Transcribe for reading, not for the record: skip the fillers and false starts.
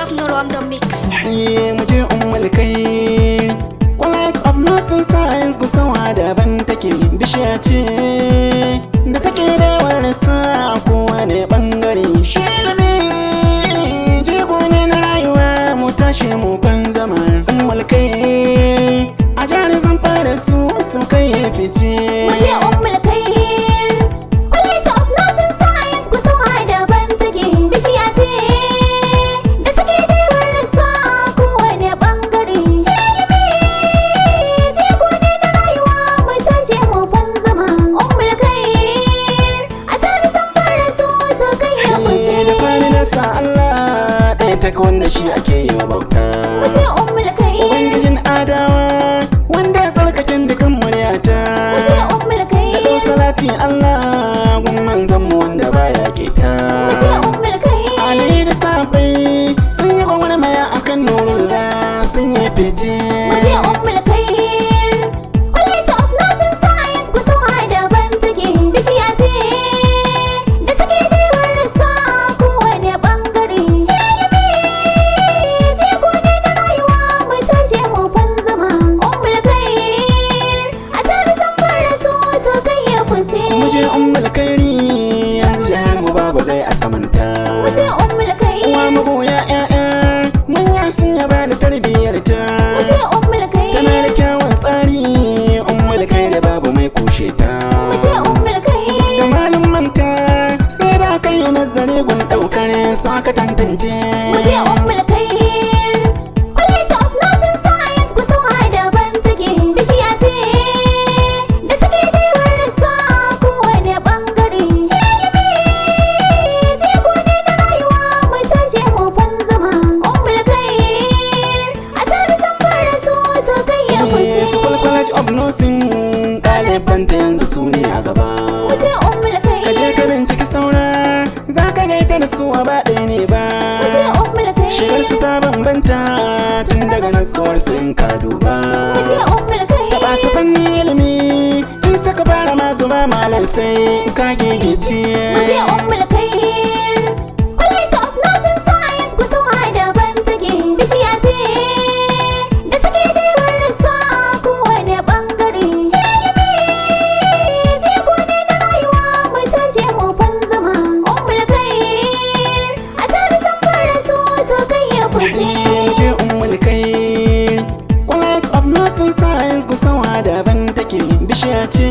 Techno on the mix. Muje Ummulkhairi. College of Nursing Science kusawa daban take, bishiya ce da take da warasa a kowane bangare. Shi ilimi jigo ne na rayuwa, mu tashi mu ban zama. Ummulkhairi a jihar Zamfara su kai fice. Muje Ummulkhairi. College of Nursing Science kusawa daban take, bishiya ce da take da warasa a kowane bangare. Shi ilimi jigo ne na rayuwa, mu tashi mu ban zama. Ummulkhairi a jihar Zamfara su kai fice. Da fari na sa Allah ɗaya ta wanda shi ake yi wa bauta. Muje Ummulkhairi. Ubangijin adawa wanda ya tsarkaken dukan muryata. Muje Ummulkhairi. Da ɗau salati Allah gun manzon mu wanda baya keta. Muje Ummulkhairi. Ali da sabai sun yi gwagwarmaya akan nurullah, sun yi fice. Muje Ummulkhairi. College of Nursing Science kusawa daban take, bishiya ce da take da warasa a kowane bangare. Shi ilimi jigo ne na rayuwa, mu tashi mu ban zama. Ummulkhairi a jihar Zamfara su kai fice. Muje Ummulkhairi yanzu jihar mu babu dai a samanta. Muje Ummulkhairi. Uwa magoya ƴaƴa manya sun yaba da tarbiyyar ta. Muje Ummulkhairi. Tana da kyawun tsari, Ummulkhairi babu mai kushe ta. Muje Ummulkhairi. Da malumanta sai da aka yi nazari gun ɗaukar su aka tantance. Muje Ummulkhairi. College of Nursing Science kusawa daban take, bishiya ce da take da warasa a kowane bangare. Shi ilimi jigo ne na rayuwa, mu tashi mu ban zama. Ummulkhairi a jihar Zamfara su kai fice. School College of Nursing ɗalibanta yanzu su ne a gaba. Muje Ka Ummulkhairi. je ka binciki saura za ka gaita da su a ba ɗaya ne ba. Muje Ummulkhairi. Shigar su ta bambanta tun daga natsuwar su in ka duba. Muje Ummulkhairi. Taɓa su fanni ilimi in saka fara ma zuba malam sai ka gigice. Muje Ummulkhairi. College of Nursing Science kusawa daban take, bishiya ce da take da warasa a kowane bangare. Shi ilimi jigo ne na rayuwa, mu tashi mu ban zama. Ummulkhairi a jihar Zamfara su kai fice. Muje Ummulkhairi. College of Nursing Science kusawa daban take, bishiya ce